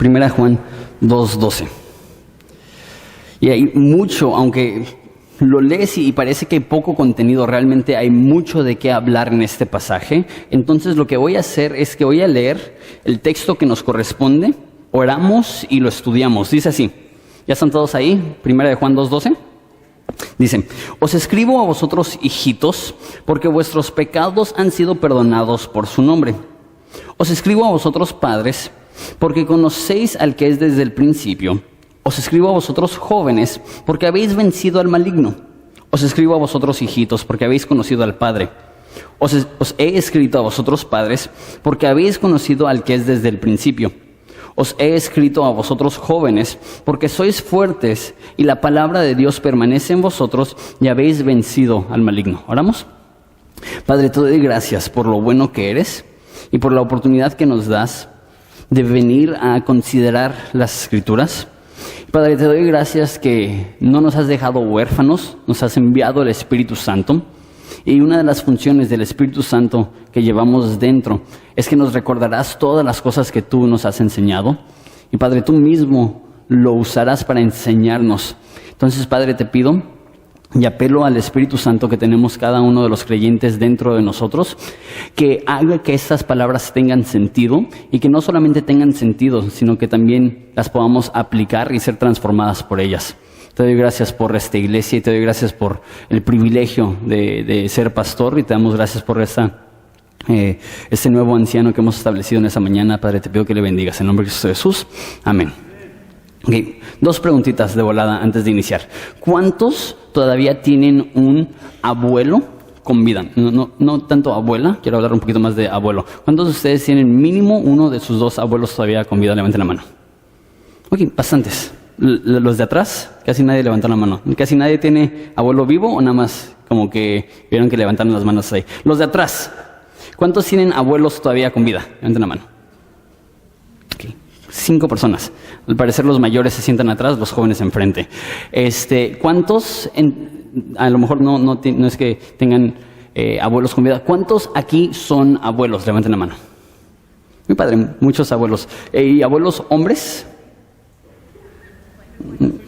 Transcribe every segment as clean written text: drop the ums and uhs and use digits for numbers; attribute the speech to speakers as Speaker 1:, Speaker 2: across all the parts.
Speaker 1: Primera de Juan 2:12. Y hay mucho, aunque lo lees y parece que hay poco contenido, realmente hay mucho de qué hablar en este pasaje. Entonces lo que voy a hacer es que voy a leer el texto que nos corresponde, oramos y lo estudiamos. Dice así, ¿ya están todos ahí? Primera de Juan 2:12. Dice, os escribo a vosotros, hijitos, porque vuestros pecados han sido perdonados por su nombre. Os escribo a vosotros, padres, porque conocéis al que es desde el principio. Os escribo a vosotros, jóvenes, porque habéis vencido al maligno. Os escribo a vosotros, hijitos, porque habéis conocido al Padre. Os he escrito a vosotros, padres, porque habéis conocido al que es desde el principio. Os he escrito a vosotros, jóvenes, porque sois fuertes y la palabra de Dios permanece en vosotros y habéis vencido al maligno. ¿Oramos? Padre, te doy gracias por lo bueno que eres y por la oportunidad que nos das de venir a considerar las Escrituras. Padre, te doy gracias que no nos has dejado huérfanos, nos has enviado el Espíritu Santo. Y una de las funciones del Espíritu Santo que llevamos dentro es que nos recordarás todas las cosas que tú nos has enseñado. Y Padre, tú mismo lo usarás para enseñarnos. Entonces, Padre, te pido y apelo al Espíritu Santo que tenemos cada uno de los creyentes dentro de nosotros, que haga que estas palabras tengan sentido y que no solamente tengan sentido, sino que también las podamos aplicar y ser transformadas por ellas. Te doy gracias por esta iglesia y te doy gracias por el privilegio de ser pastor y te damos gracias por este nuevo anciano que hemos establecido en esta mañana. Padre, te pido que le bendigas en nombre de Cristo Jesús. Amén. Okay. 2 preguntitas de volada antes de iniciar. ¿Cuántos todavía tienen un abuelo con vida? No tanto abuela, quiero hablar un poquito más de abuelo. ¿Cuántos de ustedes tienen mínimo uno de sus 2 abuelos todavía con vida? Levanten la mano. Ok, bastantes. Los de atrás, casi nadie levantó la mano. ¿Casi nadie tiene abuelo vivo o nada más como que vieron que levantaron las manos ahí? Los de atrás, ¿cuántos tienen abuelos todavía con vida? Levanten la mano. Okay. 5 personas. Al parecer los mayores se sientan atrás, los jóvenes enfrente. ¿Cuántos, a lo mejor no es que tengan abuelos con vida, ¿cuántos aquí son abuelos? Levanten la mano. Mi padre, muchos abuelos. ¿Y abuelos hombres?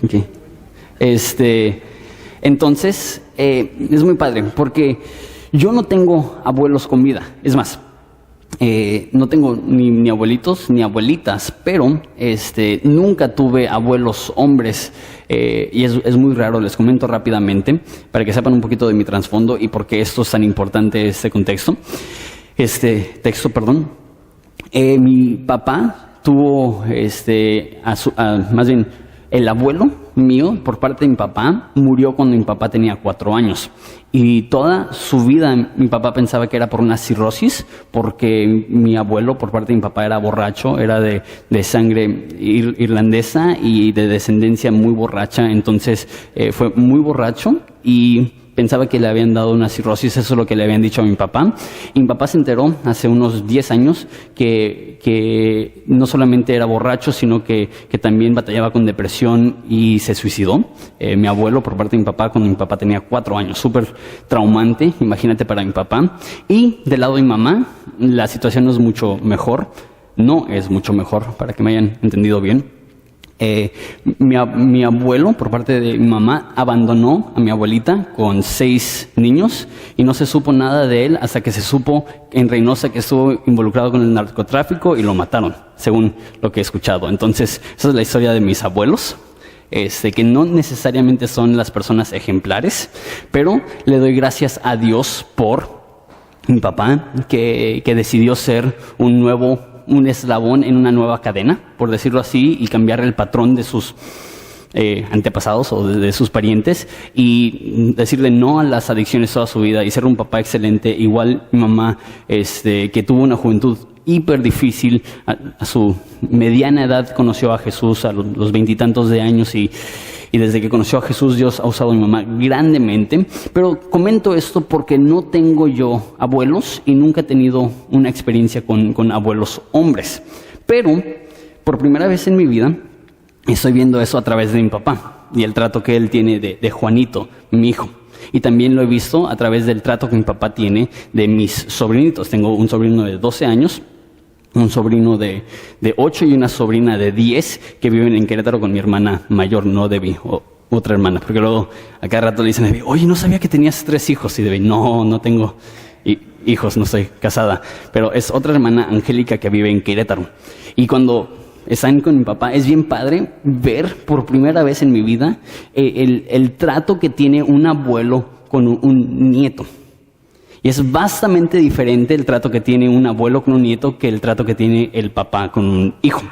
Speaker 1: Okay. Entonces, es muy padre porque yo no tengo abuelos con vida. Es más, no tengo ni abuelitos ni abuelitas, pero nunca tuve abuelos hombres y es muy raro. Les comento rápidamente para que sepan un poquito de mi trasfondo y por qué esto es tan importante, este contexto. Mi papá tuvo, más bien, el abuelo mío, por parte de mi papá, murió cuando mi papá tenía 4 años. Y toda su vida mi papá pensaba que era por una cirrosis, porque mi abuelo, por parte de mi papá, era borracho, era de sangre irlandesa y de descendencia muy borracha. Entonces fue muy borracho y pensaba que le habían dado una cirrosis, eso es lo que le habían dicho a mi papá. Y mi papá se enteró hace unos 10 años que no solamente era borracho, sino que también batallaba con depresión y se suicidó. Mi abuelo, por parte de mi papá, cuando mi papá tenía 4 años, súper traumante, imagínate, para mi papá. Y del lado de mi mamá, la situación no es mucho mejor, para que me hayan entendido bien. Mi abuelo, por parte de mi mamá, abandonó a mi abuelita con 6 niños y no se supo nada de él hasta que se supo en Reynosa que estuvo involucrado con el narcotráfico y lo mataron, según lo que he escuchado. Entonces, esa es la historia de mis abuelos, que no necesariamente son las personas ejemplares, pero le doy gracias a Dios por mi papá, que decidió ser un eslabón en una nueva cadena, por decirlo así, y cambiar el patrón de sus antepasados o de sus parientes y decirle no a las adicciones toda su vida y ser un papá excelente. Igual mi mamá, que tuvo una juventud hiper difícil, a su mediana edad conoció a Jesús a los 20 y tantos de años y desde que conoció a Jesús Dios ha usado a mi mamá grandemente. Pero comento esto porque no tengo yo abuelos y nunca he tenido una experiencia con abuelos hombres. Pero por primera vez en mi vida estoy viendo eso a través de mi papá y el trato que él tiene de Juanito, mi hijo. Y también lo he visto a través del trato que mi papá tiene de mis sobrinitos. Tengo un sobrino de 12 años un sobrino de 8 y una sobrina de 10 que viven en Querétaro con mi hermana mayor, no Debbie, otra hermana, porque luego a cada rato le dicen a Debbie, oye, no sabía que tenías 3 hijos, y Debbie, no tengo hijos, no estoy casada, pero es otra hermana, Angélica, que vive en Querétaro. Y cuando están con mi papá, es bien padre ver por primera vez en mi vida el trato que tiene un abuelo con un nieto. Y es bastante diferente el trato que tiene un abuelo con un nieto que el trato que tiene el papá con un hijo.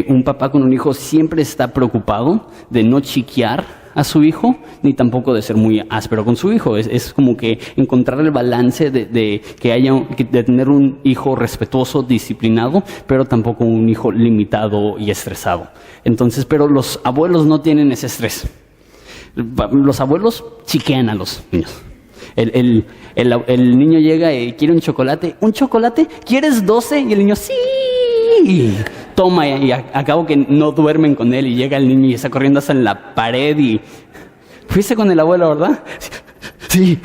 Speaker 1: Un papá con un hijo siempre está preocupado de no chiquear a su hijo, ni tampoco de ser muy áspero con su hijo. Es como que encontrar el balance de tener un hijo respetuoso, disciplinado, pero tampoco un hijo limitado y estresado. Entonces, pero los abuelos no tienen ese estrés. Los abuelos chiquean a los niños. El niño llega y quiere un chocolate. ¿Un chocolate? ¿Quieres 12? Y el niño, sí. Toma, y acabo que no duermen con él y llega el niño y está corriendo hasta en la pared y... ¿Fuiste con el abuelo, verdad? Sí.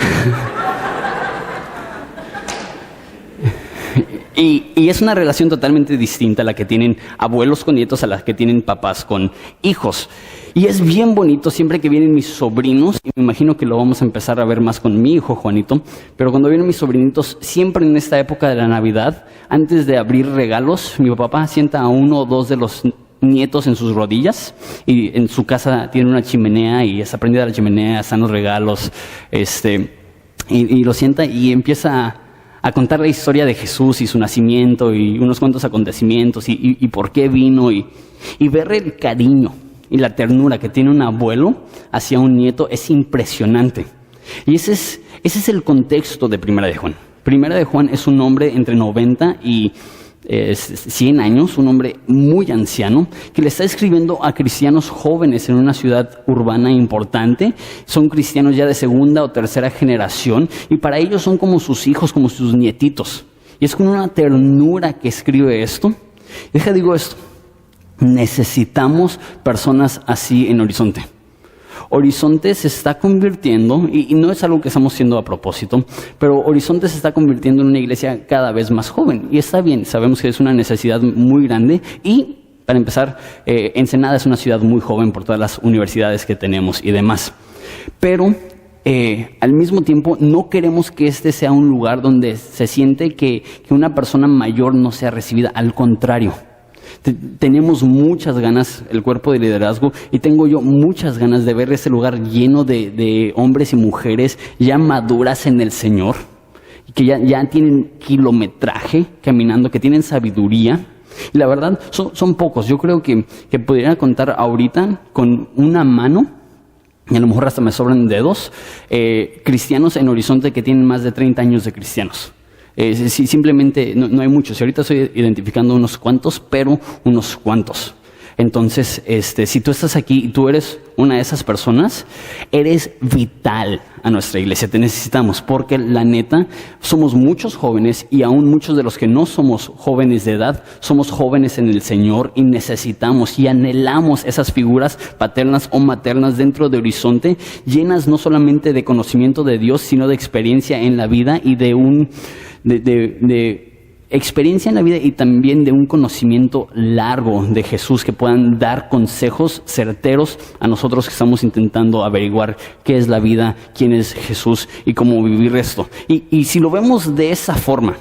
Speaker 1: Y es una relación totalmente distinta a la que tienen abuelos con nietos a la que tienen papás con hijos. Y es bien bonito siempre que vienen mis sobrinos, y me imagino que lo vamos a empezar a ver más con mi hijo Juanito, pero cuando vienen mis sobrinitos, siempre en esta época de la Navidad, antes de abrir regalos, mi papá sienta a uno o dos de los nietos en sus rodillas, y en su casa tiene una chimenea, y está prendida la chimenea, están los regalos, y lo sienta y empieza a contar la historia de Jesús y su nacimiento, y unos cuantos acontecimientos, y por qué vino, y ver el cariño y la ternura que tiene un abuelo hacia un nieto es impresionante. Y ese es el contexto de Primera de Juan. Primera de Juan es un hombre entre 90 y 100 años, un hombre muy anciano, que le está escribiendo a cristianos jóvenes en una ciudad urbana importante. Son cristianos ya de segunda o tercera generación, y para ellos son como sus hijos, como sus nietitos. Y es con una ternura que escribe esto. Digo esto. Necesitamos personas así en Horizonte. Horizonte se está convirtiendo, y no es algo que estamos haciendo a propósito, pero Horizonte se está convirtiendo en una iglesia cada vez más joven. Y está bien, sabemos que es una necesidad muy grande. Y para empezar, Ensenada es una ciudad muy joven por todas las universidades que tenemos y demás. Pero al mismo tiempo no queremos que este sea un lugar donde se siente que una persona mayor no sea recibida. Al contrario. Tenemos muchas ganas, el cuerpo de liderazgo, y tengo yo muchas ganas de ver ese lugar lleno de hombres y mujeres ya maduras en el Señor, que ya tienen kilometraje caminando, que tienen sabiduría. Y la verdad, son pocos. Yo creo que podrían contar ahorita con una mano, y a lo mejor hasta me sobran dedos, cristianos en Horizonte que tienen más de 30 años de cristianos. Simplemente no hay muchos. Y ahorita estoy identificando unos cuantos, pero unos cuantos. Entonces, si tú estás aquí y tú eres una de esas personas, eres vital a nuestra iglesia. Te necesitamos porque la neta, somos muchos jóvenes, y aún muchos de los que no somos jóvenes de edad, somos jóvenes en el Señor, y necesitamos y anhelamos esas figuras paternas o maternas dentro de Horizonte, llenas no solamente de conocimiento de Dios, sino de experiencia en la vida y de experiencia en la vida, y también de un conocimiento largo de Jesús, que puedan dar consejos certeros a nosotros que estamos intentando averiguar qué es la vida, quién es Jesús y cómo vivir esto. Y si lo vemos de esa forma,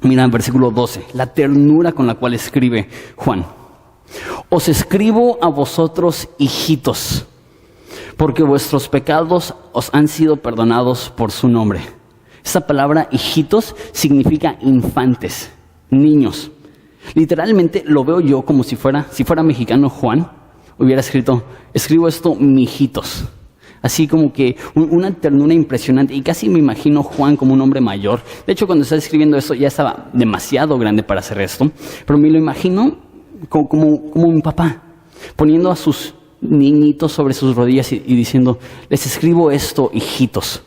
Speaker 1: mira en versículo 12, la ternura con la cual escribe Juan. Os escribo a vosotros, hijitos, porque vuestros pecados os han sido perdonados por su nombre. Esta palabra hijitos significa infantes, niños. Literalmente lo veo yo como si fuera mexicano Juan, hubiera escribo esto, mijitos. Así como que una ternura impresionante, y casi me imagino Juan como un hombre mayor. De hecho, cuando estaba escribiendo esto ya estaba demasiado grande para hacer esto, pero me lo imagino como un papá, poniendo a sus niñitos sobre sus rodillas y diciendo, les escribo esto, hijitos.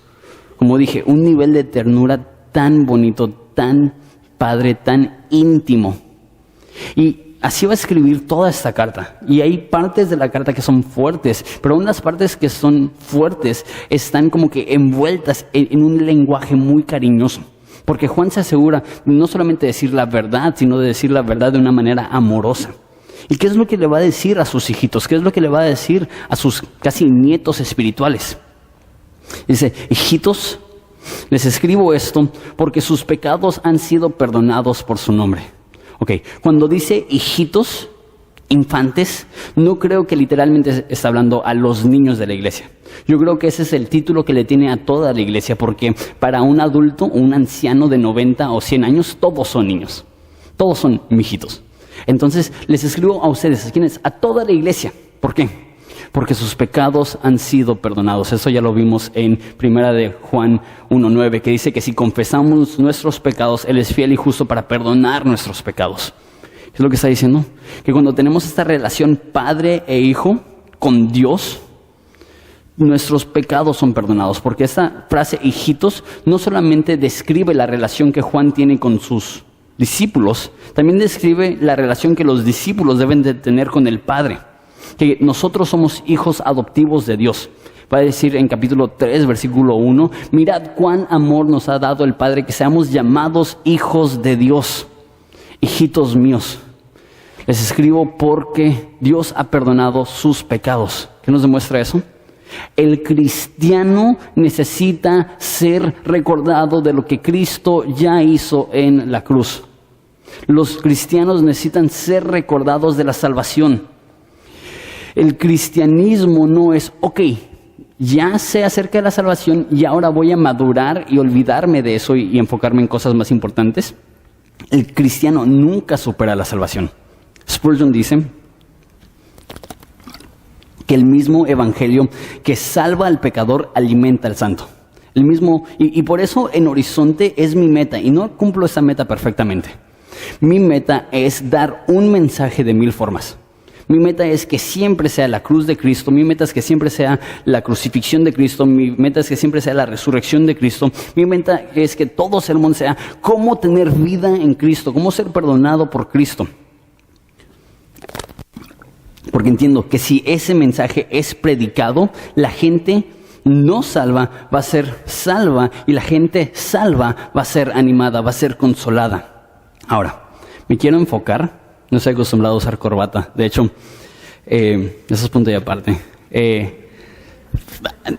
Speaker 1: Como dije, un nivel de ternura tan bonito, tan padre, tan íntimo. Y así va a escribir toda esta carta. Y hay partes de la carta que son fuertes, pero unas partes que son fuertes están como que envueltas en un lenguaje muy cariñoso. Porque Juan se asegura no solamente de decir la verdad, sino de decir la verdad de una manera amorosa. ¿Y qué es lo que le va a decir a sus hijitos? ¿Qué es lo que le va a decir a sus casi nietos espirituales? Dice, hijitos, les escribo esto porque sus pecados han sido perdonados por su nombre. Ok, cuando dice hijitos, infantes, no creo que literalmente está hablando a los niños de la iglesia. Yo creo que ese es el título que le tiene a toda la iglesia, porque para un adulto o un anciano de 90 o 100 años, todos son niños. Todos son mijitos. Entonces, les escribo a ustedes, ¿a quiénes? A toda la iglesia. ¿Por qué? Porque sus pecados han sido perdonados. Eso ya lo vimos en 1 de Juan 1:9, que dice que si confesamos nuestros pecados, Él es fiel y justo para perdonar nuestros pecados. ¿Qué es lo que está diciendo? Que cuando tenemos esta relación padre e hijo con Dios, nuestros pecados son perdonados. Porque esta frase, hijitos, no solamente describe la relación que Juan tiene con sus discípulos, también describe la relación que los discípulos deben de tener con el Padre. Que nosotros somos hijos adoptivos de Dios. Va a decir en capítulo 3, versículo 1, mirad cuán amor nos ha dado el Padre que seamos llamados hijos de Dios. Hijitos míos, les escribo porque Dios ha perdonado sus pecados. ¿Qué nos demuestra eso? El cristiano necesita ser recordado de lo que Cristo ya hizo en la cruz. Los cristianos necesitan ser recordados de la salvación. El cristianismo no es, ok, ya sé acerca de la salvación y ahora voy a madurar y olvidarme de eso y enfocarme en cosas más importantes. El cristiano nunca supera la salvación. Spurgeon dice que el mismo evangelio que salva al pecador alimenta al santo. El mismo, y por eso en Horizonte es mi meta, y no cumplo esa meta perfectamente. Mi meta es dar un mensaje de 1000 formas. Mi meta es que siempre sea la cruz de Cristo, mi meta es que siempre sea la crucifixión de Cristo, mi meta es que siempre sea la resurrección de Cristo, mi meta es que todo sermón sea cómo tener vida en Cristo, cómo ser perdonado por Cristo. Porque entiendo que si ese mensaje es predicado, la gente no salva va a ser salva y la gente salva va a ser animada, va a ser consolada. Ahora, me quiero enfocar. No estoy acostumbrado a usar corbata. De hecho, eso es punto y aparte.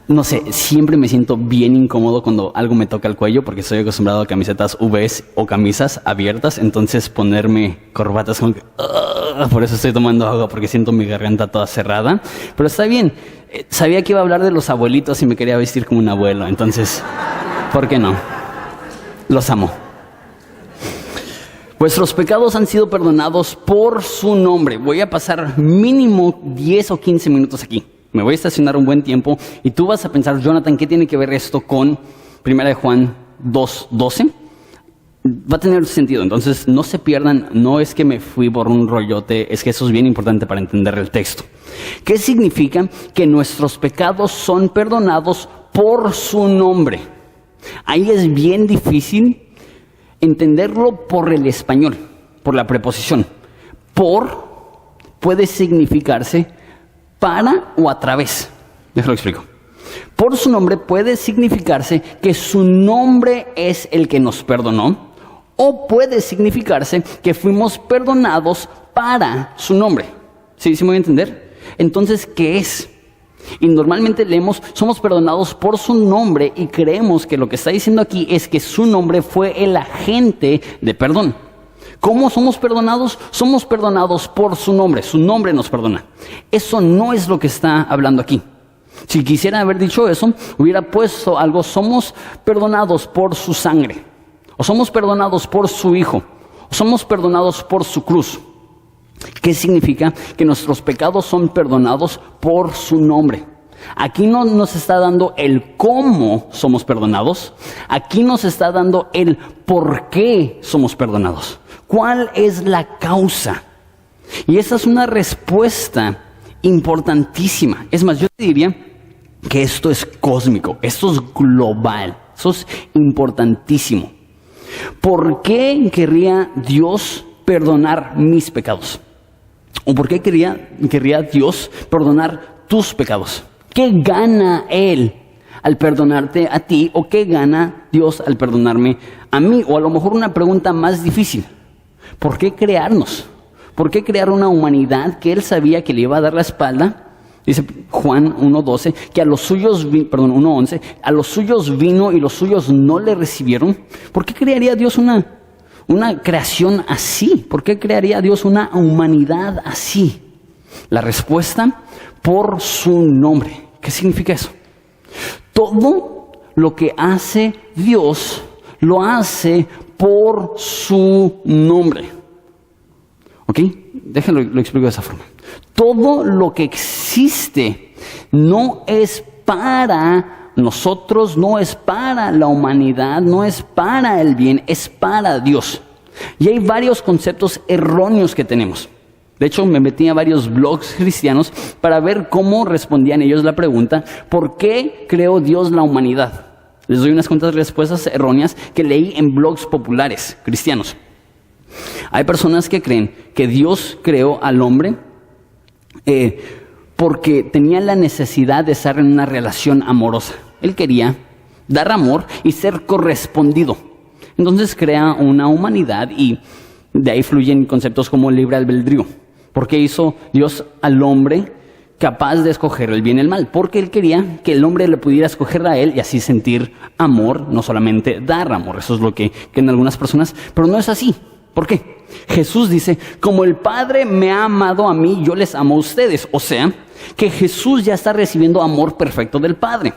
Speaker 1: No sé, siempre me siento bien incómodo cuando algo me toca el cuello porque estoy acostumbrado a camisetas Vs o camisas abiertas. Entonces ponerme corbatas como que... por eso estoy tomando agua porque siento mi garganta toda cerrada. Pero está bien. Sabía que iba a hablar de los abuelitos y me quería vestir como un abuelo. Entonces, ¿por qué no? Los amo. Vuestros pecados han sido perdonados por su nombre. Voy a pasar mínimo 10 o 15 minutos aquí. Me voy a estacionar un buen tiempo y tú vas a pensar, Jonathan, ¿qué tiene que ver esto con 1 de Juan 2:12? Va a tener sentido, entonces no se pierdan. No es que me fui por un rollote, es que eso es bien importante para entender el texto. ¿Qué significa? Que nuestros pecados son perdonados por su nombre. Ahí es bien difícil entenderlo por el español, por la preposición. Por puede significarse para o a través. Déjalo explico. Por su nombre puede significarse que su nombre es el que nos perdonó, o puede significarse que fuimos perdonados para su nombre. ¿Sí me voy a entender? Entonces, ¿qué es? Y normalmente leemos, somos perdonados por su nombre y creemos que lo que está diciendo aquí es que su nombre fue el agente de perdón. ¿Cómo somos perdonados? Somos perdonados por su nombre nos perdona. Eso no es lo que está hablando aquí. Si quisiera haber dicho eso, hubiera puesto algo, somos perdonados por su sangre, o somos perdonados por su Hijo, o somos perdonados por su cruz. ¿Qué significa? Que nuestros pecados son perdonados por su nombre. Aquí no nos está dando el cómo somos perdonados, aquí nos está dando el por qué somos perdonados. ¿Cuál es la causa? Y esa es una respuesta importantísima. Es más, yo te diría que esto es cósmico, esto es global, esto es importantísimo. ¿Por qué querría Dios perdonar mis pecados? ¿O por qué querría Dios perdonar tus pecados? ¿Qué gana Él al perdonarte a ti o qué gana Dios al perdonarme a mí? O a lo mejor una pregunta más difícil. ¿Por qué crearnos? ¿Por qué crear una humanidad que Él sabía que le iba a dar la espalda? Dice Juan 1:12, que a los suyos, 1:11, a los suyos vino y los suyos no le recibieron. ¿Por qué crearía Dios una creación así? ¿Por qué crearía Dios una humanidad así? La respuesta, por su nombre. ¿Qué significa eso? Todo lo que hace Dios, lo hace por su nombre. ¿Ok? Déjenlo, lo explico de esa forma. Todo lo que existe no es para nosotros, no es para la humanidad, no es para el bien, es para Dios. Y hay varios conceptos erróneos que tenemos. De hecho, me metí a varios blogs cristianos para ver cómo respondían ellos la pregunta, ¿por qué creó Dios la humanidad? Les doy unas cuantas respuestas erróneas que leí en blogs populares cristianos. Hay personas que creen que Dios creó al hombre porque tenía la necesidad de estar en una relación amorosa. Él quería dar amor y ser correspondido. Entonces crea una humanidad y de ahí fluyen conceptos como libre albedrío. ¿Por qué hizo Dios al hombre capaz de escoger el bien y el mal? Porque Él quería que el hombre le pudiera escoger a Él y así sentir amor, no solamente dar amor. Eso es lo que creen algunas personas, pero no es así. ¿Por qué? Jesús dice, como el Padre me ha amado a mí, yo les amo a ustedes. O sea, que Jesús ya está recibiendo amor perfecto del Padre.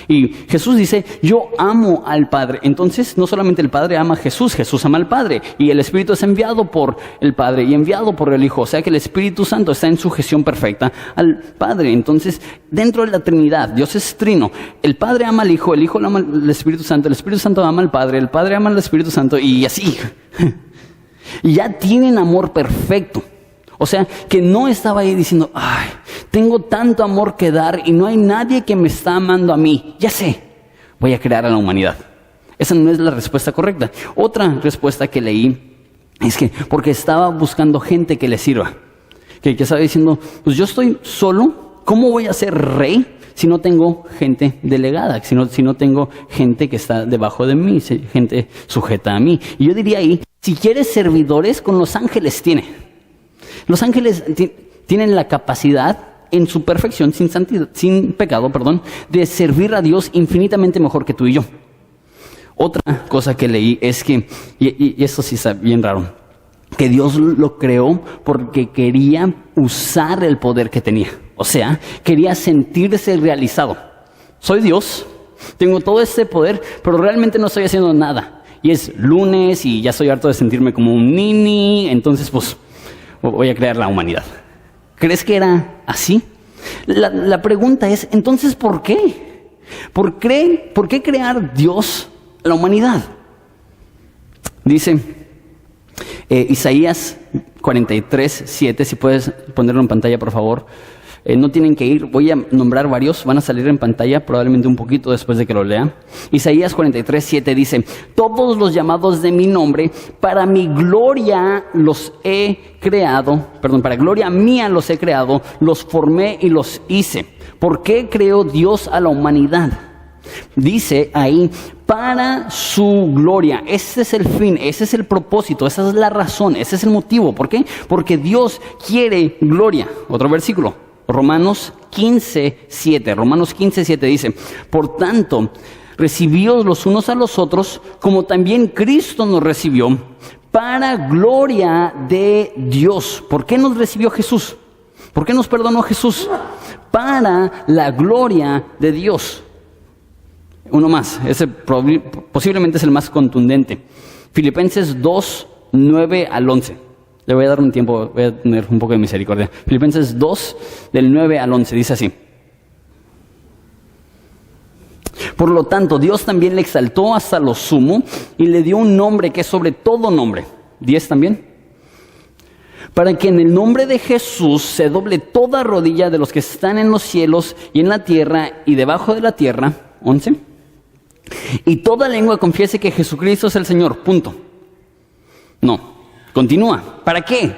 Speaker 1: Y Jesús dice, yo amo al Padre. Entonces, no solamente el Padre ama a Jesús, Jesús ama al Padre. Y el Espíritu es enviado por el Padre y enviado por el Hijo. O sea que el Espíritu Santo está en sujeción perfecta al Padre. Entonces, dentro de la Trinidad, Dios es trino. El Padre ama al Hijo, el Hijo ama al Espíritu Santo ama al Padre, el Padre ama al Espíritu Santo y así. Y ya tienen amor perfecto. O sea, que no estaba ahí diciendo, ay, tengo tanto amor que dar y no hay nadie que me está amando a mí. Ya sé, voy a crear a la humanidad. Esa no es la respuesta correcta. Otra respuesta que leí es que porque estaba buscando gente que le sirva. Que estaba diciendo, pues yo estoy solo, ¿cómo voy a ser rey si no tengo gente delegada? Si no tengo gente que está debajo de mí, gente sujeta a mí. Y yo diría ahí, si quieres servidores, con los ángeles tiene. Los ángeles tienen la capacidad, en su perfección, sin pecado, de servir a Dios infinitamente mejor que tú y yo. Otra cosa que leí es que, y esto sí está bien raro, que Dios lo creó porque quería usar el poder que tenía. O sea, quería sentirse realizado. Soy Dios, tengo todo este poder, pero realmente no estoy haciendo nada. Y es lunes y ya estoy harto de sentirme como un nini, entonces pues voy a crear la humanidad. ¿Crees que era así? La pregunta es, entonces, ¿por qué? ¿Por qué crear Dios la humanidad? Dice Isaías 43:7, si puedes ponerlo en pantalla, por favor. No tienen que ir, voy a nombrar varios, van a salir en pantalla probablemente un poquito después de que lo lea. Isaías 43:7 dice, todos los llamados de mi nombre, para mi gloria los he creado, para gloria mía los he creado, los formé y los hice. ¿Por qué creó Dios a la humanidad? Dice ahí, para su gloria. Ese es el fin, ese es el propósito, esa es la razón, ese es el motivo. ¿Por qué? Porque Dios quiere gloria. Otro versículo. Romanos 15:7 dice, por tanto, recibíos los unos a los otros, como también Cristo nos recibió, para gloria de Dios. ¿Por qué nos recibió Jesús? ¿Por qué nos perdonó Jesús? Para la gloria de Dios. Uno más, ese posiblemente es el más contundente. Filipenses 2:9-11. Le voy a dar un tiempo, voy a tener un poco de misericordia. Filipenses 2, del 9 al 11, dice así. Por lo tanto, Dios también le exaltó hasta lo sumo y le dio un nombre que es sobre todo nombre. 10 también. Para que en el nombre de Jesús se doble toda rodilla de los que están en los cielos y en la tierra y debajo de la tierra. 11. Y toda lengua confiese que Jesucristo es el Señor. Punto. No. Continúa. ¿Para qué?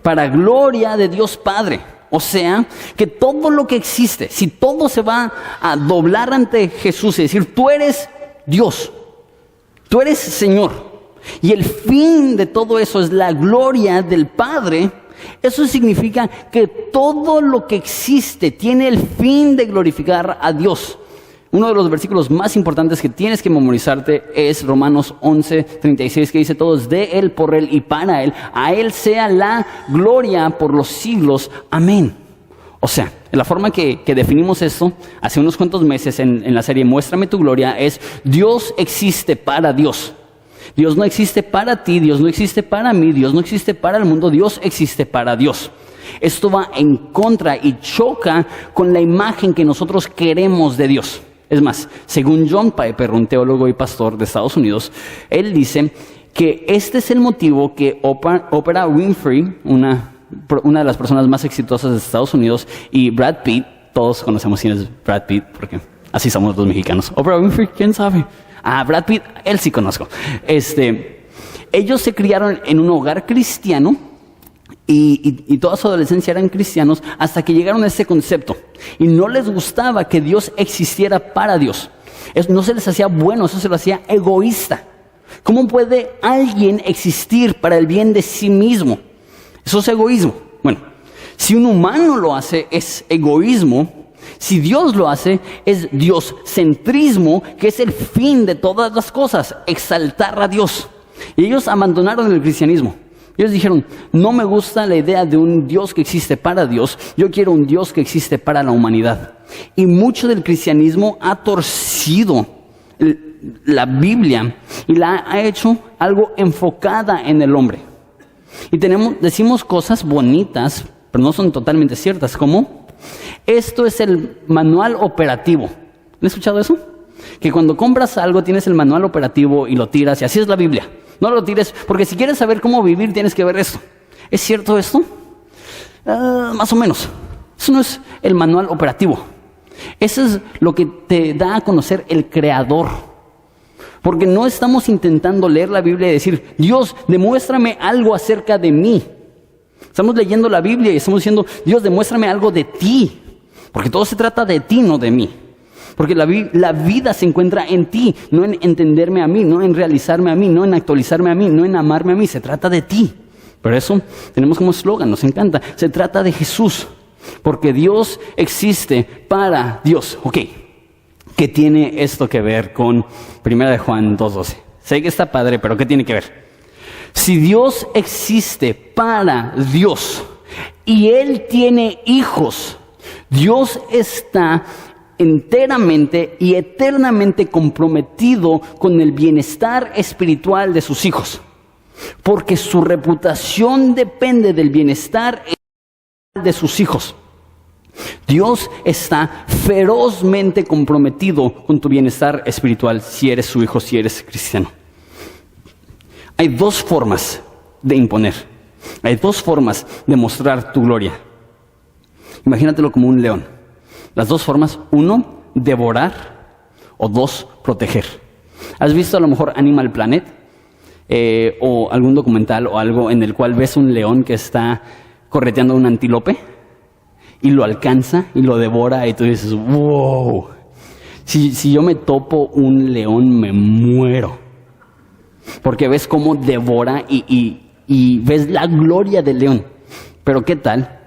Speaker 1: Para gloria de Dios Padre. O sea, que todo lo que existe, si todo se va a doblar ante Jesús y decir, tú eres Dios, tú eres Señor, y el fin de todo eso es la gloria del Padre, eso significa que todo lo que existe tiene el fin de glorificar a Dios. Uno de los versículos más importantes que tienes que memorizarte es Romanos 11:36, que dice, todo es de Él, por Él y para Él. A Él sea la gloria por los siglos. Amén. O sea, la forma que definimos esto hace unos cuantos meses en la serie Muéstrame tu Gloria es, Dios existe para Dios. Dios no existe para ti, Dios no existe para mí, Dios no existe para el mundo, Dios existe para Dios. Esto va en contra y choca con la imagen que nosotros queremos de Dios. Es más, según John Piper, un teólogo y pastor de Estados Unidos, él dice que este es el motivo que Oprah Winfrey, una de las personas más exitosas de Estados Unidos, y Brad Pitt, todos conocemos quién es Brad Pitt, porque así somos los mexicanos. Oprah Winfrey, ¿quién sabe? Brad Pitt, él sí conozco. Ellos se criaron en un hogar cristiano, y toda su adolescencia eran cristianos hasta que llegaron a ese concepto y no les gustaba que Dios existiera para Dios. No se les hacía bueno, eso se lo hacía egoísta. ¿Cómo puede alguien existir para el bien de sí mismo? Eso es egoísmo. Bueno, si un humano lo hace es egoísmo. Si Dios lo hace es dioscentrismo, que es el fin de todas las cosas, exaltar a Dios. Y ellos abandonaron el cristianismo. Ellos dijeron, no me gusta la idea de un Dios que existe para Dios, yo quiero un Dios que existe para la humanidad. Y mucho del cristianismo ha torcido la Biblia y la ha hecho algo enfocada en el hombre. Y decimos cosas bonitas, pero no son totalmente ciertas, como, esto es el manual operativo. ¿Han escuchado eso? Que cuando compras algo tienes el manual operativo y lo tiras, y así es la Biblia. No lo tires, porque si quieres saber cómo vivir, tienes que ver esto. ¿Es cierto esto? Más o menos. Eso no es el manual operativo. Eso es lo que te da a conocer el Creador. Porque no estamos intentando leer la Biblia y decir, Dios, demuéstrame algo acerca de mí. Estamos leyendo la Biblia y estamos diciendo, Dios, demuéstrame algo de ti. Porque todo se trata de ti, no de mí. Porque la vida se encuentra en ti, no en entenderme a mí, no en realizarme a mí, no en actualizarme a mí, no en amarme a mí. Se trata de ti. Por eso tenemos como eslogan, nos encanta, se trata de Jesús. Porque Dios existe para Dios. Ok, ¿qué tiene esto que ver con 1 Juan 2:12? Sé que está padre, pero ¿qué tiene que ver? Si Dios existe para Dios y Él tiene hijos, Dios está enteramente y eternamente comprometido con el bienestar espiritual de sus hijos, porque su reputación depende del bienestar de sus hijos. Dios está ferozmente comprometido con tu bienestar espiritual si eres su hijo, si eres cristiano. Hay dos formas de imponer, hay dos formas de mostrar tu gloria. Imagínatelo como un león. Las dos formas, uno, devorar, o dos, proteger. ¿Has visto a lo mejor Animal Planet? O algún documental o algo en el cual ves un león que está correteando a un antílope y lo alcanza y lo devora y tú dices, wow. Si yo me topo un león me muero. Porque ves cómo devora y ves la gloria del león. Pero ¿qué tal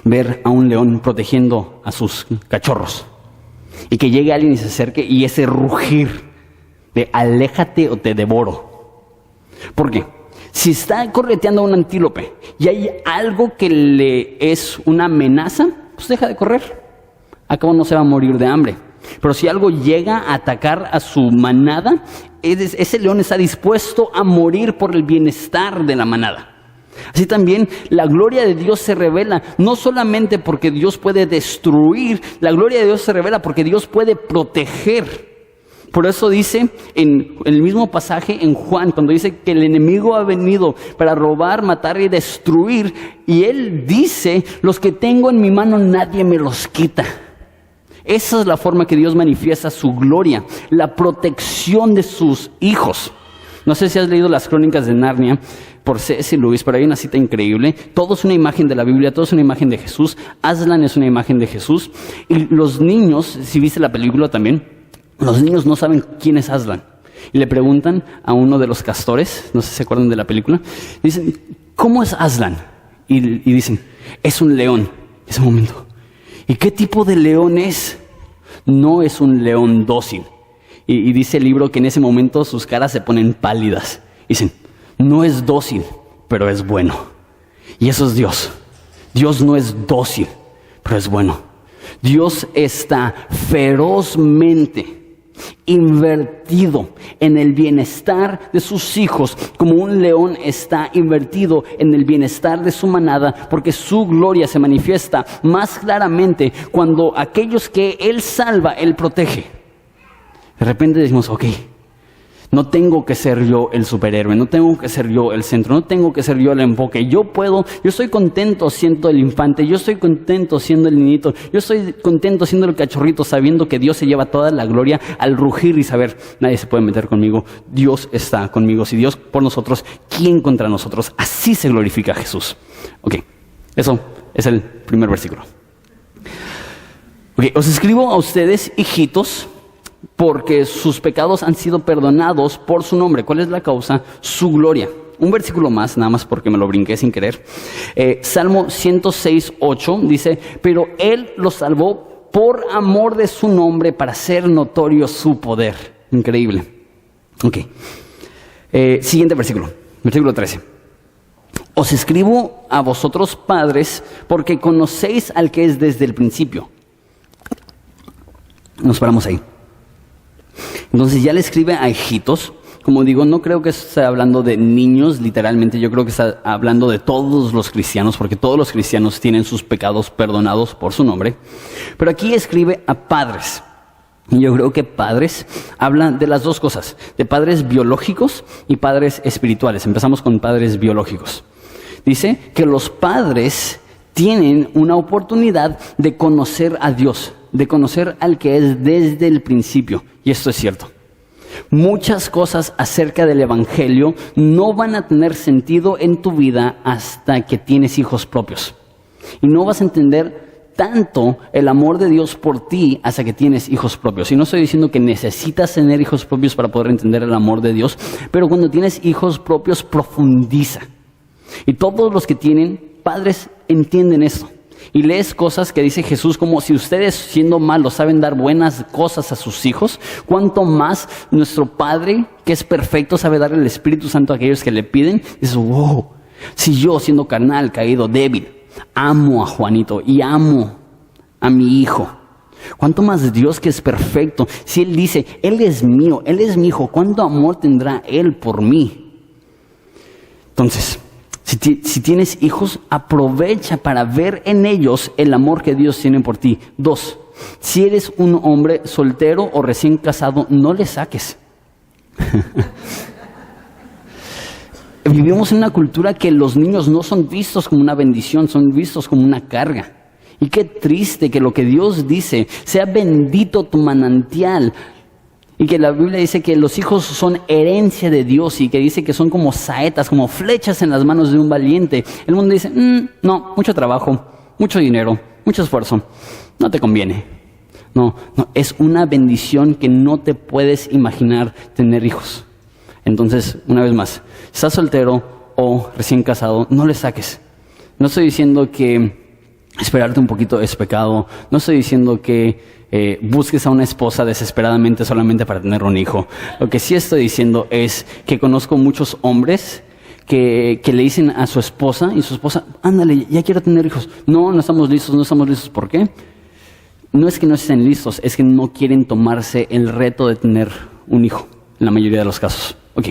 Speaker 1: ver a un león protegiendo a sus cachorros? Y que llegue alguien y se acerque y ese rugir de aléjate o te devoro. ¿Por qué? Si está correteando a un antílope y hay algo que le es una amenaza, pues deja de correr. Al cabo no se va a morir de hambre. Pero si algo llega a atacar a su manada, ese león está dispuesto a morir por el bienestar de la manada. Así también la gloria de Dios se revela no solamente porque Dios puede destruir, la gloria de Dios se revela porque Dios puede proteger. Por eso dice en el mismo pasaje en Juan, cuando dice que el enemigo ha venido para robar, matar y destruir, y él dice, los que tengo en mi mano nadie me los quita. Esa es la forma que Dios manifiesta su gloria, la protección de sus hijos. No sé si has leído las Crónicas de Narnia por C.S. Lewis, pero hay una cita increíble. Todo es una imagen de la Biblia, todo es una imagen de Jesús. Aslan es una imagen de Jesús. Y los niños, si viste la película también, los niños no saben quién es Aslan. Y le preguntan a uno de los castores, no sé si se acuerdan de la película, dicen, ¿cómo es Aslan? Y dicen, es un león. En ese momento, ¿y qué tipo de león es? No es un león dócil. Y dice el libro que en ese momento sus caras se ponen pálidas. Dicen, no es dócil, pero es bueno. Y eso es Dios. Dios no es dócil, pero es bueno. Dios está ferozmente invertido en el bienestar de sus hijos, como un león está invertido en el bienestar de su manada, porque su gloria se manifiesta más claramente cuando aquellos que Él salva, Él protege. De repente decimos, ok, no tengo que ser yo el superhéroe, no tengo que ser yo el centro, no tengo que ser yo el enfoque. Yo estoy contento siendo el infante, yo estoy contento siendo el niñito, yo estoy contento siendo el cachorrito, sabiendo que Dios se lleva toda la gloria al rugir y saber, nadie se puede meter conmigo, Dios está conmigo. Si Dios por nosotros, ¿quién contra nosotros? Así se glorifica a Jesús. Ok, eso es el primer versículo. Ok, os escribo a ustedes, hijitos, porque sus pecados han sido perdonados por su nombre. ¿Cuál es la causa? Su gloria. Un versículo más, nada más porque me lo brinqué sin querer. Salmo 106:8 dice, pero Él los salvó por amor de su nombre, para hacer notorio su poder. Increíble. Ok. Siguiente versículo, versículo 13. Os escribo a vosotros, padres, porque conocéis al que es desde el principio. Nos paramos ahí. Entonces ya le escribe a hijitos. Como digo, no creo que esté hablando de niños literalmente, yo creo que está hablando de todos los cristianos, porque todos los cristianos tienen sus pecados perdonados por su nombre. Pero aquí escribe a padres. Y yo creo que padres hablan de las dos cosas, de padres biológicos y padres espirituales. Empezamos con padres biológicos. Dice que los padres tienen una oportunidad de conocer a Dios, de conocer al que es desde el principio. Y esto es cierto. Muchas cosas acerca del Evangelio no van a tener sentido en tu vida hasta que tienes hijos propios. Y no vas a entender tanto el amor de Dios por ti hasta que tienes hijos propios. Y no estoy diciendo que necesitas tener hijos propios para poder entender el amor de Dios, pero cuando tienes hijos propios, profundiza. Y todos los que tienen padres entienden esto. Y lees cosas que dice Jesús como si ustedes siendo malos saben dar buenas cosas a sus hijos, cuánto más nuestro Padre que es perfecto sabe dar el Espíritu Santo a aquellos que le piden. Dices, wow, si yo siendo carnal, caído, débil, amo a Juanito y amo a mi hijo, cuánto más Dios que es perfecto, si Él dice, Él es mío, Él es mi hijo, cuánto amor tendrá Él por mí. Entonces, si tienes hijos, aprovecha para ver en ellos el amor que Dios tiene por ti. 2, si eres un hombre soltero o recién casado, no le saques. Vivimos en una cultura que los niños no son vistos como una bendición, son vistos como una carga. Y qué triste que lo que Dios dice, sea bendito tu manantial. Y que la Biblia dice que los hijos son herencia de Dios y que dice que son como saetas, como flechas en las manos de un valiente. El mundo dice, no, mucho trabajo, mucho dinero, mucho esfuerzo, no te conviene. No, es una bendición que no te puedes imaginar tener hijos. Entonces, una vez más, si estás soltero o recién casado, no le saques. No estoy diciendo que esperarte un poquito es pecado, no estoy diciendo que busques a una esposa desesperadamente solamente para tener un hijo. Lo que sí estoy diciendo es que conozco muchos hombres que le dicen a su esposa, y su esposa, ándale, ya quiero tener hijos. No estamos listos. ¿Por qué? No es que no estén listos, es que no quieren tomarse el reto de tener un hijo, en la mayoría de los casos. Ok,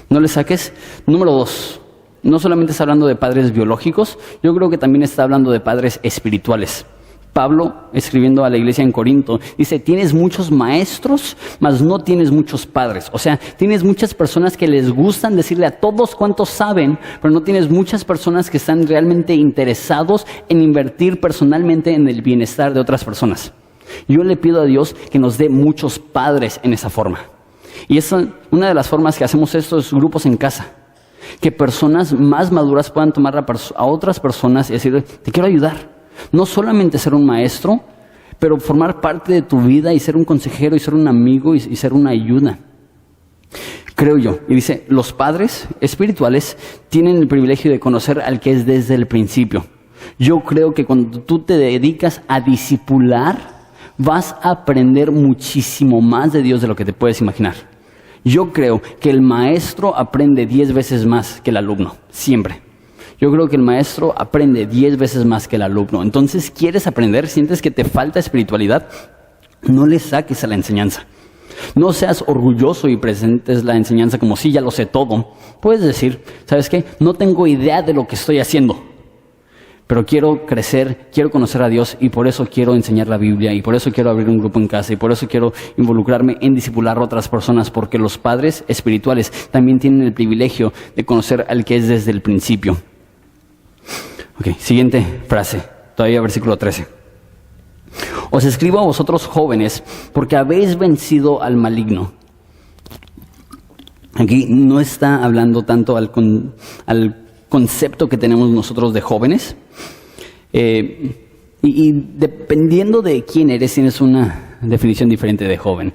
Speaker 1: no le saques. Número 2, no solamente está hablando de padres biológicos, yo creo que también está hablando de padres espirituales. Pablo, escribiendo a la iglesia en Corinto, dice, tienes muchos maestros, mas no tienes muchos padres. O sea, tienes muchas personas que les gustan decirle a todos cuántos saben, pero no tienes muchas personas que están realmente interesados en invertir personalmente en el bienestar de otras personas. Yo le pido a Dios que nos dé muchos padres en esa forma. Y una de las formas que hacemos esto es grupos en casa. Que personas más maduras puedan tomar a otras personas y decirle, te quiero ayudar. No solamente ser un maestro, pero formar parte de tu vida y ser un consejero y ser un amigo y ser una ayuda. Creo yo. Y dice, los padres espirituales tienen el privilegio de conocer al que es desde el principio. Yo creo que cuando tú te dedicas a discipular, vas a aprender muchísimo más de Dios de lo que te puedes imaginar. Yo creo que el maestro aprende 10 veces más que el alumno, siempre. Yo creo que el maestro aprende 10 veces más que el alumno. Entonces, ¿quieres aprender? ¿Sientes que te falta espiritualidad? No le saques a la enseñanza. No seas orgulloso y presentes la enseñanza como si ya lo sé todo. Puedes decir, ¿sabes qué? No tengo idea de lo que estoy haciendo, pero quiero crecer, quiero conocer a Dios y por eso quiero enseñar la Biblia y por eso quiero abrir un grupo en casa y por eso quiero involucrarme en discipular a otras personas, porque los padres espirituales también tienen el privilegio de conocer al que es desde el principio. Ok, siguiente frase, todavía versículo 13. Os escribo a vosotros jóvenes porque habéis vencido al maligno. Aquí no está hablando tanto al concepto que tenemos nosotros de jóvenes. Y dependiendo de quién eres, tienes una definición diferente de joven.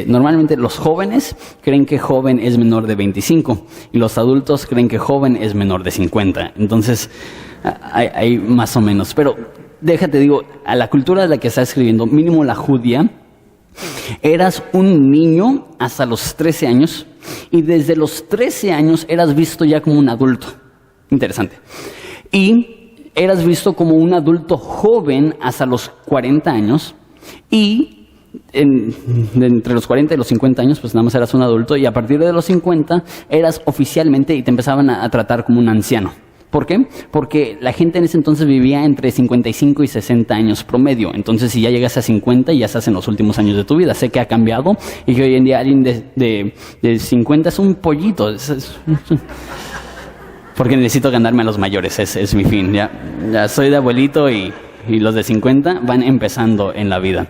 Speaker 1: Normalmente los jóvenes creen que joven es menor de 25 y los adultos creen que joven es menor de 50. Entonces, hay más o menos. Pero déjate digo, a la cultura de la que está escribiendo, mínimo la judía, eras un niño hasta los 13 años y desde los 13 años eras visto ya como un adulto. Interesante. Y eras visto como un adulto joven hasta los 40 años y entre los 40 y los 50 años pues nada más eras un adulto y a partir de los 50 eras oficialmente y te empezaban a tratar como un anciano. ¿Por qué? Porque la gente en ese entonces vivía entre 55 y 60 años promedio. Entonces, si ya llegas a 50, ya estás en los últimos años de tu vida. Sé que ha cambiado y que hoy en día alguien de 50 es un pollito. Porque necesito ganarme a los mayores, es mi fin. Ya soy de abuelito y los de 50 van empezando en la vida.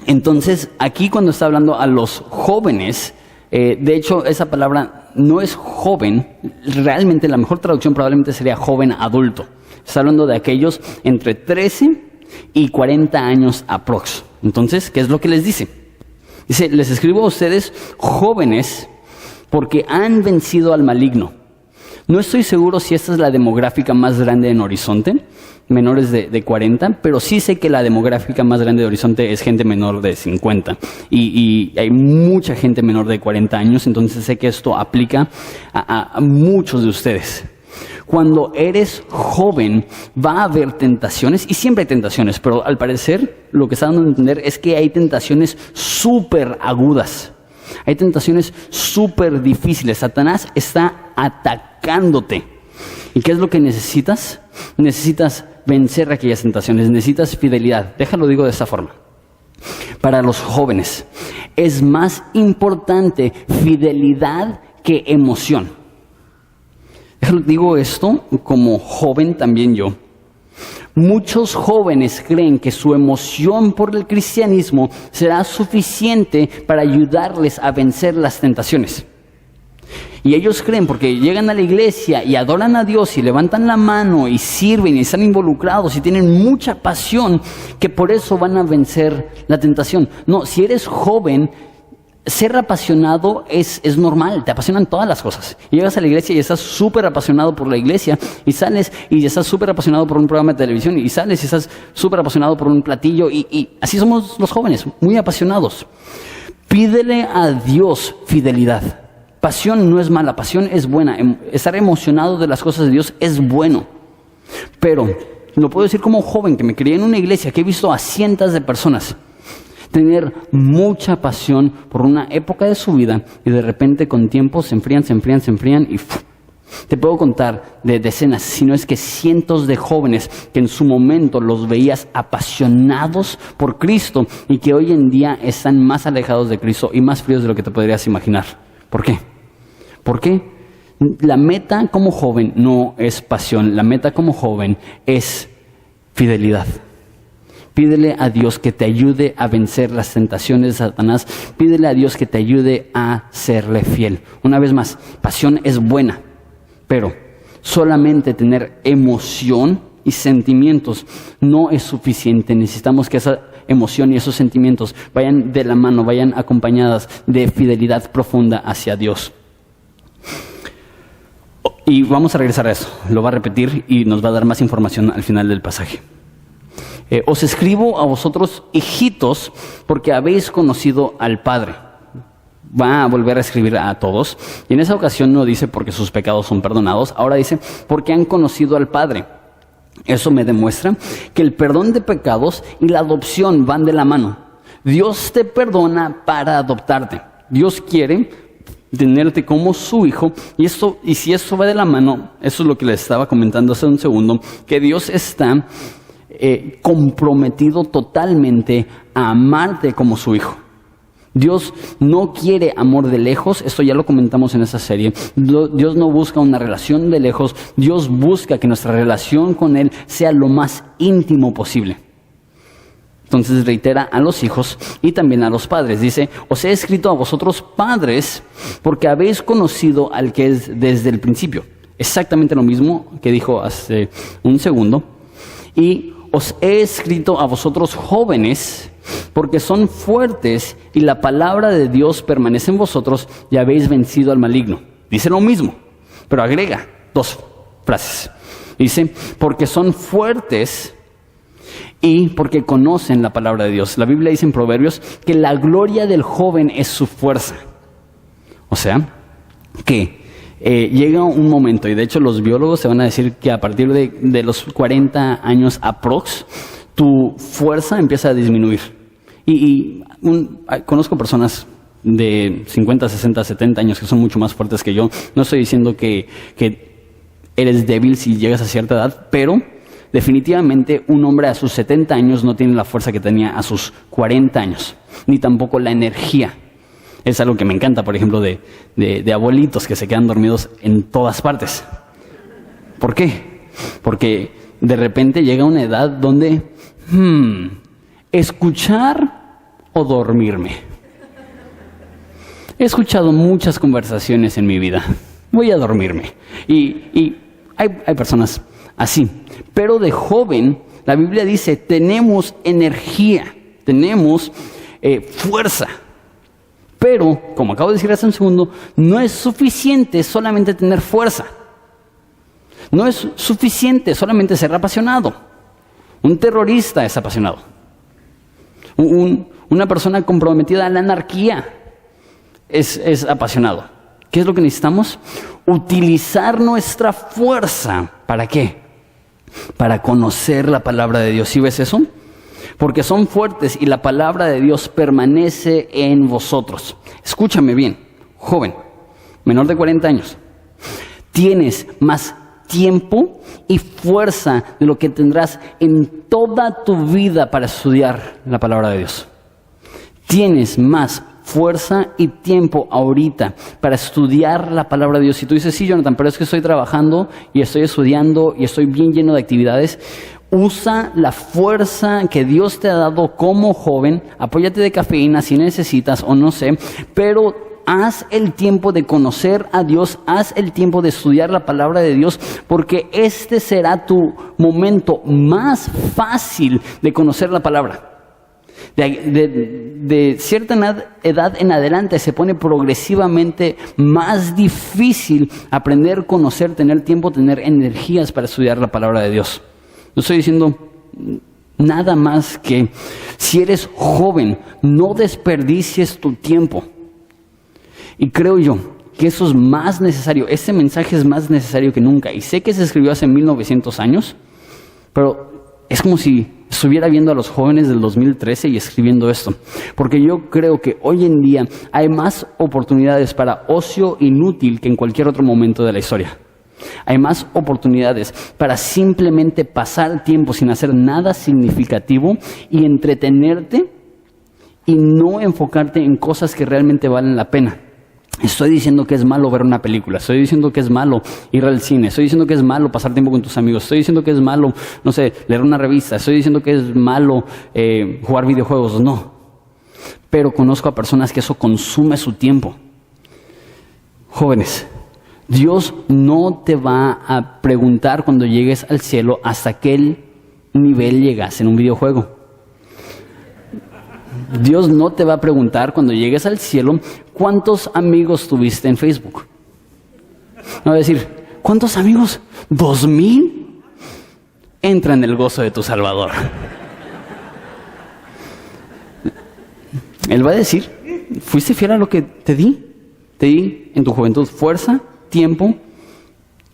Speaker 1: Entonces, aquí cuando está hablando a los jóvenes, de hecho, esa palabra no es joven, realmente la mejor traducción probablemente sería joven adulto. Está hablando de aquellos entre 13 y 40 años aprox. Entonces, ¿qué es lo que les dice? Dice, les escribo a ustedes jóvenes porque han vencido al maligno. No estoy seguro si esta es la demográfica más grande en Horizonte, menores de 40, pero sí sé que la demográfica más grande de Horizonte es gente menor de 50. Y hay mucha gente menor de 40 años, entonces sé que esto aplica a muchos de ustedes. Cuando eres joven va a haber tentaciones, y siempre hay tentaciones, pero al parecer lo que está dando a entender es que hay tentaciones súper agudas. Hay tentaciones súper difíciles. Satanás está atacándote. ¿Y qué es lo que necesitas? Necesitas vencer aquellas tentaciones. Necesitas fidelidad. Déjalo digo de esta forma. Para los jóvenes es más importante fidelidad que emoción. Déjalo digo esto como joven también yo. Muchos jóvenes creen que su emoción por el cristianismo será suficiente para ayudarles a vencer las tentaciones. Y ellos creen, porque llegan a la iglesia y adoran a Dios y levantan la mano y sirven y están involucrados y tienen mucha pasión, que por eso van a vencer la tentación. No, si eres joven, ser apasionado es normal, te apasionan todas las cosas. Llegas a la iglesia y estás súper apasionado por la iglesia y sales y estás súper apasionado por un programa de televisión y sales y estás súper apasionado por un platillo y así somos los jóvenes, muy apasionados. Pídele a Dios fidelidad. Pasión no es mala, pasión es buena. Estar emocionado de las cosas de Dios es bueno. Pero lo puedo decir como joven que me crié en una iglesia que he visto a cientos de personas tener mucha pasión por una época de su vida y de repente con tiempo se enfrían y te puedo contar de decenas, si no es que cientos de jóvenes que en su momento los veías apasionados por Cristo y que hoy en día están más alejados de Cristo y más fríos de lo que te podrías imaginar. ¿Por qué? Porque la meta como joven no es pasión, la meta como joven es fidelidad. Pídele a Dios que te ayude a vencer las tentaciones de Satanás. Pídele a Dios que te ayude a serle fiel. Una vez más, pasión es buena, pero solamente tener emoción y sentimientos no es suficiente. Necesitamos que esa emoción y esos sentimientos vayan de la mano, vayan acompañadas de fidelidad profunda hacia Dios. Y vamos a regresar a eso, lo va a repetir y nos va a dar más información al final del pasaje. Os escribo a vosotros, hijitos, porque habéis conocido al Padre. Va a volver a escribir a todos. Y en esa ocasión no dice porque sus pecados son perdonados, ahora dice porque han conocido al Padre. Eso me demuestra que el perdón de pecados y la adopción van de la mano. Dios te perdona para adoptarte. Dios quiere tenerte como su hijo, y si esto va de la mano, eso es lo que les estaba comentando hace un segundo, que Dios está comprometido totalmente a amarte como su hijo. Dios no quiere amor de lejos, esto ya lo comentamos en esa serie. Dios no busca una relación de lejos, Dios busca que nuestra relación con Él sea lo más íntimo posible. Entonces reitera a los hijos y también a los padres. Dice, os he escrito a vosotros padres porque habéis conocido al que es desde el principio. Exactamente lo mismo que dijo hace un segundo. Y os he escrito a vosotros jóvenes porque son fuertes y la palabra de Dios permanece en vosotros y habéis vencido al maligno. Dice lo mismo, pero agrega 2 frases. Dice, porque son fuertes y porque conocen la palabra de Dios. La Biblia dice en Proverbios que la gloria del joven es su fuerza. O sea, que llega un momento, y de hecho los biólogos se van a decir que a partir de los 40 años aprox, tu fuerza empieza a disminuir. Conozco personas de 50, 60, 70 años que son mucho más fuertes que yo. No estoy diciendo que eres débil si llegas a cierta edad, pero definitivamente un hombre a sus 70 años no tiene la fuerza que tenía a sus 40 años, ni tampoco la energía. Es algo que me encanta, por ejemplo, de abuelitos que se quedan dormidos en todas partes. ¿Por qué? Porque de repente llega una edad donde, ¿escuchar o dormirme? He escuchado muchas conversaciones en mi vida. Voy a dormirme. Y hay personas así. Pero de joven, la Biblia dice, tenemos energía, tenemos fuerza. Pero, como acabo de decir hace un segundo, no es suficiente solamente tener fuerza. No es suficiente solamente ser apasionado. Un terrorista es apasionado. Una persona comprometida a la anarquía es apasionado. ¿Qué es lo que necesitamos? Utilizar nuestra fuerza. ¿Para qué? Para conocer la palabra de Dios. ¿Sí ves eso? Porque son fuertes y la palabra de Dios permanece en vosotros. Escúchame bien, joven, menor de 40 años. Tienes más tiempo y fuerza de lo que tendrás en toda tu vida para estudiar la palabra de Dios. Tienes más fuerza y tiempo ahorita para estudiar la palabra de Dios. Si tú dices, sí, Jonathan, pero es que estoy trabajando y estoy estudiando y estoy bien lleno de actividades. Usa la fuerza que Dios te ha dado como joven. Apóyate de cafeína si necesitas o no sé, pero haz el tiempo de conocer a Dios, haz el tiempo de estudiar la palabra de Dios, porque este será tu momento más fácil de conocer la palabra. De cierta edad en adelante se pone progresivamente más difícil aprender, conocer, tener tiempo, tener energías para estudiar la palabra de Dios. No estoy diciendo nada más que si eres joven, no desperdicies tu tiempo. Y creo yo que eso es más necesario, ese mensaje es más necesario que nunca. Y sé que se escribió hace 1900 años, pero es como si estuviera viendo a los jóvenes del 2013 y escribiendo esto. Porque yo creo que hoy en día hay más oportunidades para ocio inútil que en cualquier otro momento de la historia. Hay más oportunidades para simplemente pasar tiempo sin hacer nada significativo y entretenerte y no enfocarte en cosas que realmente valen la pena. Estoy diciendo que es malo ver una película, estoy diciendo que es malo ir al cine, estoy diciendo que es malo pasar tiempo con tus amigos, estoy diciendo que es malo, no sé, leer una revista, estoy diciendo que es malo jugar videojuegos, no. Pero conozco a personas que eso consume su tiempo. Jóvenes, Dios no te va a preguntar cuando llegues al cielo hasta qué nivel llegas en un videojuego. Dios no te va a preguntar cuando llegues al cielo cuántos amigos tuviste en Facebook. No va a decir, ¿cuántos amigos? ¿2,000? Entra en el gozo de tu Salvador. Él va a decir, ¿fuiste fiel a lo que te di? Te di en tu juventud fuerza, tiempo.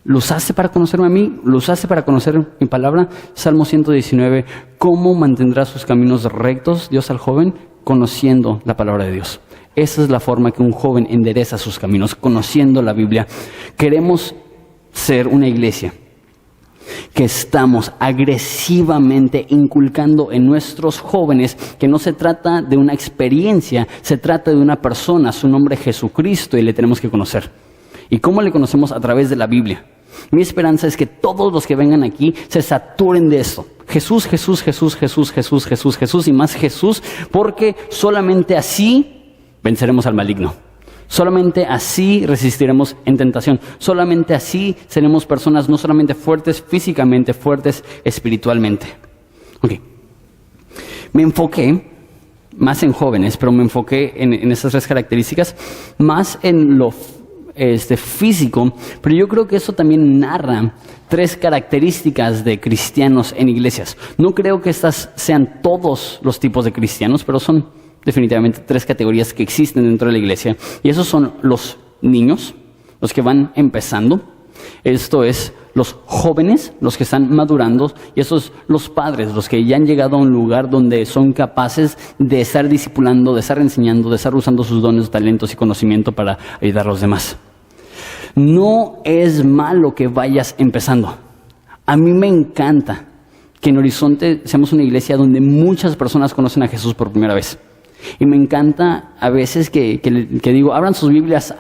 Speaker 1: ¿Lo usaste para conocerme a mí? ¿Lo usaste para conocer mi palabra? Salmo 119. ¿Cómo mantendrá sus caminos rectos Dios al joven? Conociendo la palabra de Dios. Esa es la forma que un joven endereza sus caminos, conociendo la Biblia. Queremos ser una iglesia que estamos agresivamente inculcando en nuestros jóvenes que no se trata de una experiencia, se trata de una persona, su nombre es Jesucristo y le tenemos que conocer. ¿Y cómo le conocemos? A través de la Biblia. Mi esperanza es que todos los que vengan aquí se saturen de esto. Jesús, Jesús, Jesús, Jesús, Jesús, Jesús, Jesús y más Jesús, porque solamente así venceremos al maligno. Solamente así resistiremos en tentación. Solamente así seremos personas no solamente fuertes físicamente, fuertes espiritualmente. Ok. Me enfoqué más en jóvenes, pero me enfoqué en esas tres características, más en lo físico, pero yo creo que eso también narra tres características de cristianos en iglesias. No creo que estas sean todos los tipos de cristianos, pero son definitivamente tres categorías que existen dentro de la iglesia. Y esos son los niños, los que van empezando. Esto es los jóvenes, los que están madurando. Y esos los padres, los que ya han llegado a un lugar donde son capaces de estar discipulando, de estar enseñando, de estar usando sus dones, talentos y conocimiento para ayudar a los demás. No es malo que vayas empezando. A mí me encanta que en Horizonte seamos una iglesia donde muchas personas conocen a Jesús por primera vez. Y me encanta a veces que digo, abran sus Biblias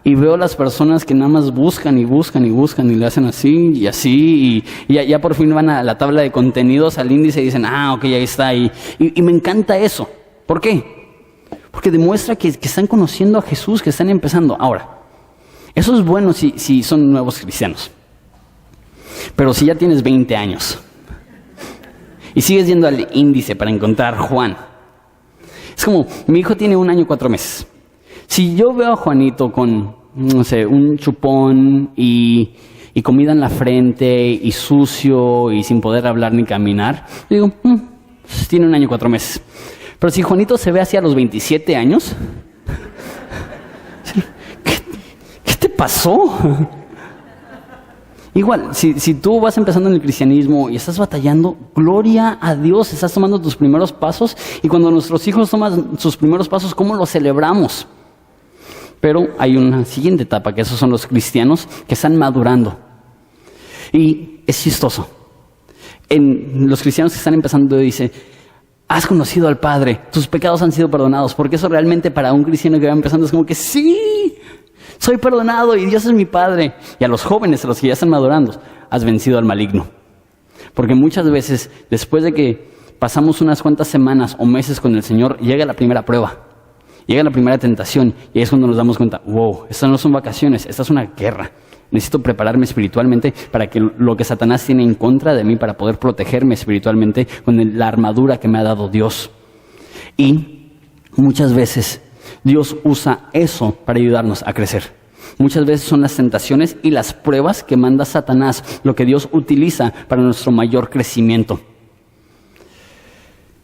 Speaker 1: y veo a las personas que nada más buscan y buscan y buscan y le hacen así y así y ya por fin van a la tabla de contenidos, al índice y dicen, ok, ahí está. Y me encanta eso. ¿Por qué? Porque demuestra que están conociendo a Jesús, que están empezando. Ahora, eso es bueno si son nuevos cristianos. Pero si ya tienes 20 años y sigues yendo al índice para encontrar Juan, es como, mi hijo tiene 1 año y 4 meses. Si yo veo a Juanito con, no sé, un chupón y comida en la frente y sucio y sin poder hablar ni caminar, digo, tiene 1 año y 4 meses. Pero si Juanito se ve así a los 27 años, ¿qué te pasó? Igual, si tú vas empezando en el cristianismo y estás batallando, gloria a Dios, estás tomando tus primeros pasos. Y cuando nuestros hijos toman sus primeros pasos, ¿cómo los celebramos? Pero hay una siguiente etapa, que esos son los cristianos que están madurando. Y es chistoso. En los cristianos que están empezando dice, has conocido al Padre, tus pecados han sido perdonados. Porque eso realmente para un cristiano que va empezando es como que sí, soy perdonado y Dios es mi Padre. Y a los jóvenes, a los que ya están madurando, has vencido al maligno. Porque muchas veces, después de que pasamos unas cuantas semanas o meses con el Señor, llega la primera prueba. Llega la primera tentación y ahí es cuando nos damos cuenta, wow, estas no son vacaciones, esta es una guerra. Necesito prepararme espiritualmente para que lo que Satanás tiene en contra de mí, para poder protegerme espiritualmente con la armadura que me ha dado Dios. Y muchas veces Dios usa eso para ayudarnos a crecer. Muchas veces son las tentaciones y las pruebas que manda Satanás lo que Dios utiliza para nuestro mayor crecimiento.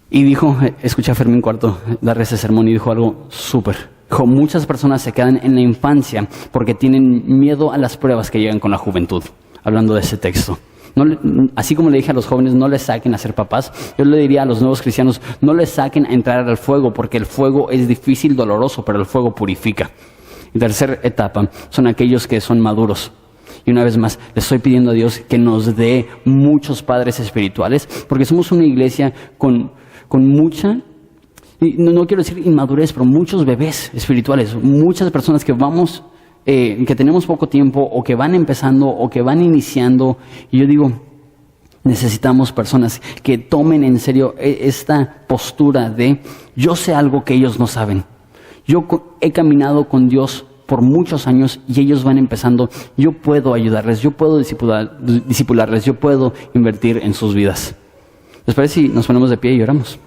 Speaker 1: Y dijo, escuché a Fermín Cuarto dar ese sermón y dijo algo súper. Dijo, muchas personas se quedan en la infancia porque tienen miedo a las pruebas que llegan con la juventud. Hablando de ese texto. Así como le dije a los jóvenes, no les saquen a ser papás, yo le diría a los nuevos cristianos, no les saquen a entrar al fuego, porque el fuego es difícil, doloroso, pero el fuego purifica. Y tercera etapa son aquellos que son maduros. Y una vez más, le estoy pidiendo a Dios que nos dé muchos padres espirituales, porque somos una iglesia con mucha Y no quiero decir inmadurez, pero muchos bebés espirituales, muchas personas que que tenemos poco tiempo o que van empezando o que van iniciando. Y yo digo, necesitamos personas que tomen en serio esta postura de yo sé algo que ellos no saben. Yo he caminado con Dios por muchos años y ellos van empezando. Yo puedo ayudarles, yo puedo discipularles, yo puedo invertir en sus vidas. ¿Les parece si nos ponemos de pie y oramos?